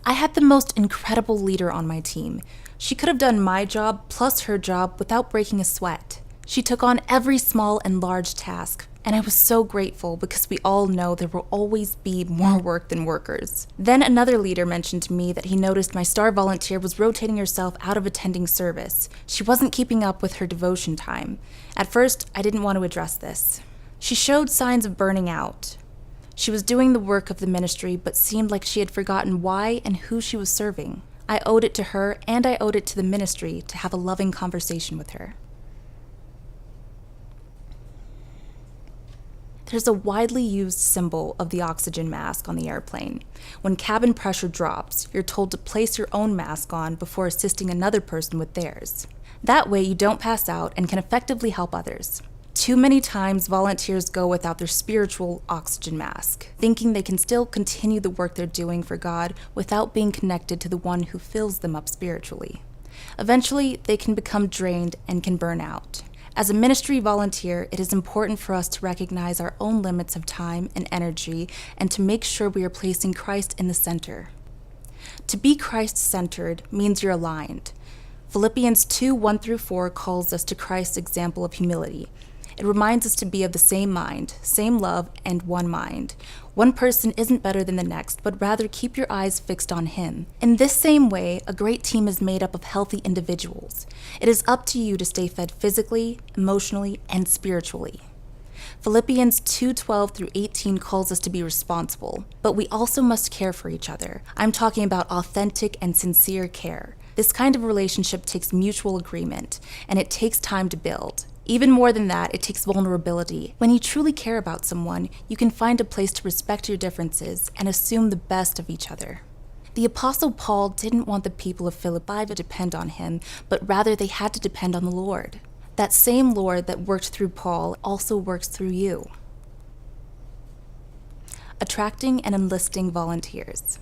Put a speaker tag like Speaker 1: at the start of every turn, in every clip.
Speaker 1: I had the most incredible leader on my team. She could have done my job plus her job without breaking a sweat. She took on every small and large task, and I was so grateful because we all know there will always be more work than workers. Then another leader mentioned to me that he noticed my star volunteer was rotating herself out of attending service. She wasn't keeping up with her devotion time. At first, I didn't want to address this. She showed signs of burning out. She was doing the work of the ministry, but seemed like she had forgotten why and who she was serving. I owed it to her, and I owed it to the ministry to have a loving conversation with her. There's a widely used symbol of the oxygen mask on the airplane. When cabin pressure drops, you're told to place your own mask on before assisting another person with theirs. That way you don't pass out and can effectively help others. Too many times, volunteers go without their spiritual oxygen mask, thinking they can still continue the work they're doing for God without being connected to the one who fills them up spiritually. Eventually, they can become drained and can burn out. As a ministry volunteer, it is important for us to recognize our own limits of time and energy and to make sure we are placing Christ in the center. To be Christ-centered means you're aligned. Philippians 2:1-4 calls us to Christ's example of humility. It reminds us to be of the same mind, same love, and one mind. One person isn't better than the next, but rather keep your eyes fixed on Him. In this same way, a great team is made up of healthy individuals. It is up to you to stay fed physically, emotionally, and spiritually. Philippians 2:12-18 calls us to be responsible, but we also must care for each other. I'm talking about authentic and sincere care. This kind of relationship takes mutual agreement, and it takes time to build. Even more than that, it takes vulnerability. When you truly care about someone, you can find a place to respect your differences and assume the best of each other. The Apostle Paul didn't want the people of Philippi to depend on him, but rather they had to depend on the Lord. That same Lord that worked through Paul also works through you. Attracting and enlisting volunteers.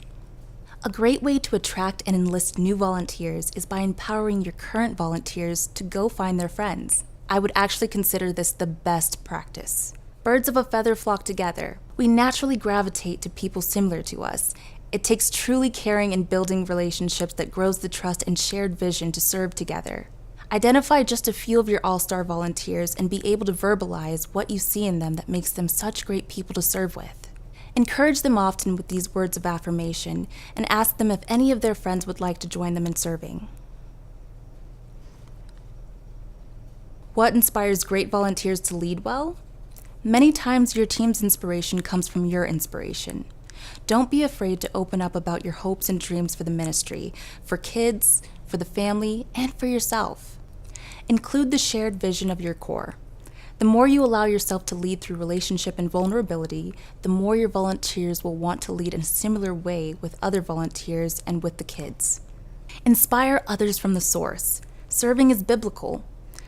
Speaker 1: A great way to attract and enlist new volunteers is by empowering your current volunteers to go find their friends. I would actually consider this the best practice. Birds of a feather flock together. We naturally gravitate to people similar to us. It takes truly caring and building relationships that grows the trust and shared vision to serve together. Identify just a few of your all-star volunteers and be able to verbalize what you see in them that makes them such great people to serve with. Encourage them often with these words of affirmation and ask them if any of their friends would like to join them in serving. What inspires great volunteers to lead well? Many times your team's inspiration comes from your inspiration. Don't be afraid to open up about your hopes and dreams for the ministry, for kids, for the family, and for yourself. Include the shared vision of your core. The more you allow yourself to lead through relationship and vulnerability, the more your volunteers will want to lead in a similar way with other volunteers and with the kids. Inspire others from the source. Serving is biblical.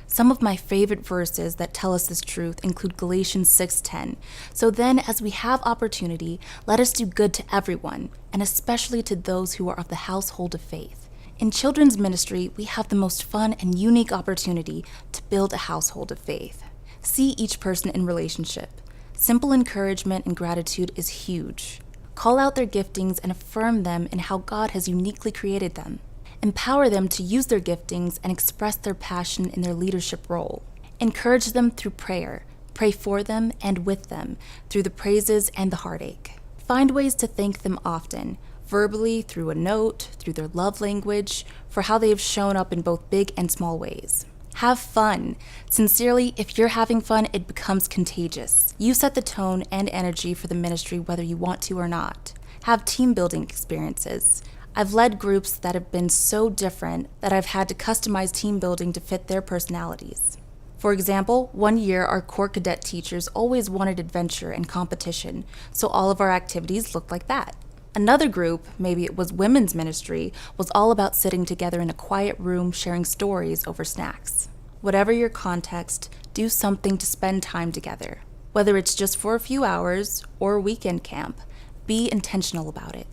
Speaker 1: Some of my favorite verses that tell us this truth include Galatians 6:10. So then, as we have opportunity, let us do good to everyone, and especially to those who are of the household of faith. In children's ministry, we have the most fun and unique opportunity to build a household of faith. See each person in relationship. Simple encouragement and gratitude is huge. Call out their giftings and affirm them in how God has uniquely created them. Empower them to use their giftings and express their passion in their leadership role. Encourage them through prayer. Pray for them and with them through the praises and the heartache. Find ways to thank them often, verbally, through a note, through their love language, for how they have shown up in both big and small ways. Have fun. Sincerely, if you're having fun, it becomes contagious. You set the tone and energy for the ministry whether you want to or not. Have team building experiences. I've led groups that have been so different that I've had to customize team building to fit their personalities. For example, one year our core cadet teachers always wanted adventure and competition, so all of our activities looked like that. Another group, maybe it was women's ministry, was all about sitting together in a quiet room sharing stories over snacks. Whatever your context, do something to spend time together. Whether it's just for a few hours or weekend camp, be intentional about it.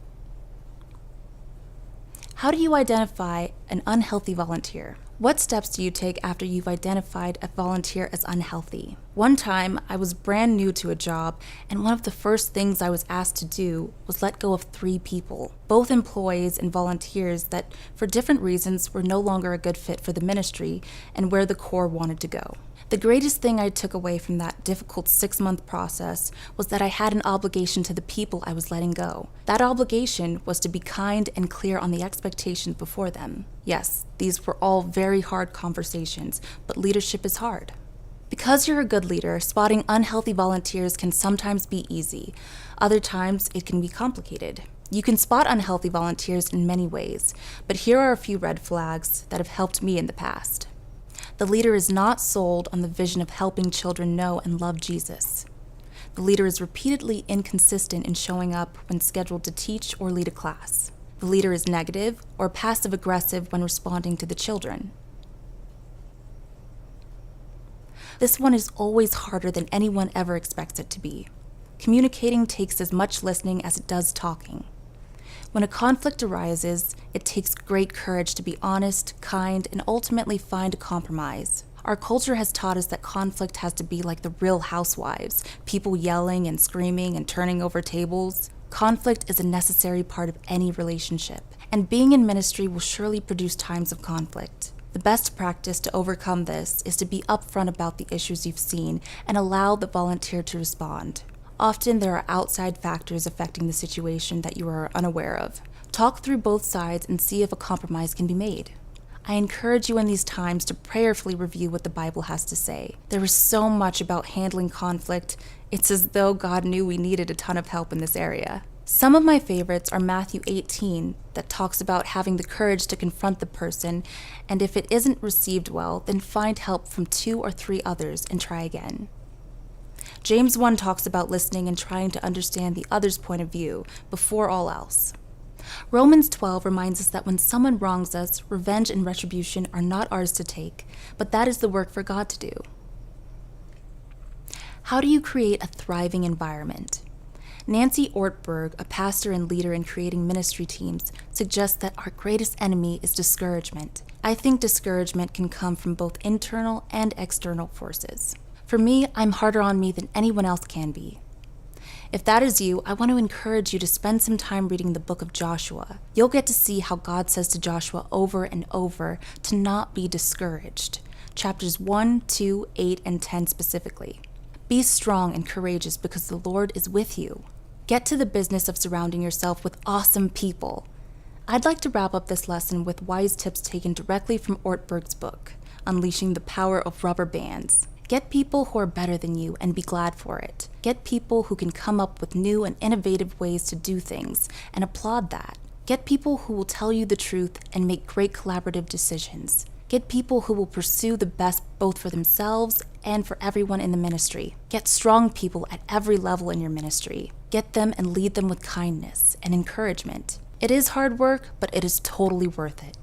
Speaker 1: How do you identify an unhealthy volunteer? What steps do you take after you've identified a volunteer as unhealthy? One time, I was brand new to a job, and one of the first things I was asked to do was let go of 3 people. both employees and volunteers that, for different reasons, were no longer a good fit for the ministry and where the core wanted to go. The greatest thing I took away from that difficult 6-month process was that I had an obligation to the people I was letting go. That obligation was to be kind and clear on the expectations before them. Yes, these were all very hard conversations, but leadership is hard. Because you're a good leader, spotting unhealthy volunteers can sometimes be easy. Other times, it can be complicated. You can spot unhealthy volunteers in many ways, but here are a few red flags that have helped me in the past. The leader is not sold on the vision of helping children know and love Jesus. The leader is repeatedly inconsistent in showing up when scheduled to teach or lead a class. The leader is negative or passive-aggressive when responding to the children. This one is always harder than anyone ever expects it to be. Communicating takes as much listening as it does talking. When a conflict arises, it takes great courage to be honest, kind, and ultimately find a compromise. Our culture has taught us that conflict has to be like the Real Housewives, people yelling and screaming and turning over tables. Conflict is a necessary part of any relationship, and being in ministry will surely produce times of conflict. The best practice to overcome this is to be upfront about the issues you've seen and allow the volunteer to respond. Often there are outside factors affecting the situation that you are unaware of. Talk through both sides and see if a compromise can be made. I encourage you in these times to prayerfully review what the Bible has to say. There is so much about handling conflict. It's as though God knew we needed a ton of help in this area. Some of my favorites are Matthew 18, that talks about having the courage to confront the person, and if it isn't received well, then find help from 2 or 3 others and try again. James 1 talks about listening and trying to understand the other's point of view before all else. Romans 12 reminds us that when someone wrongs us, revenge and retribution are not ours to take, but that is the work for God to do. How do you create a thriving environment? Nancy Ortberg, a pastor and leader in creating ministry teams, suggests that our greatest enemy is discouragement. I think discouragement can come from both internal and external forces. For me, I'm harder on me than anyone else can be. If that is you, I want to encourage you to spend some time reading the book of Joshua. You'll get to see how God says to Joshua over and over to not be discouraged. Chapters 1, 2, 8, and 10 specifically. Be strong and courageous because the Lord is with you. Get to the business of surrounding yourself with awesome people. I'd like to wrap up this lesson with wise tips taken directly from Ortberg's book, Unleashing the Power of Rubber Bands. Get people who are better than you and be glad for it. Get people who can come up with new and innovative ways to do things and applaud that. Get people who will tell you the truth and make great collaborative decisions. Get people who will pursue the best both for themselves and for everyone in the ministry. Get strong people at every level in your ministry. Get them and lead them with kindness and encouragement. It is hard work, but it is totally worth it.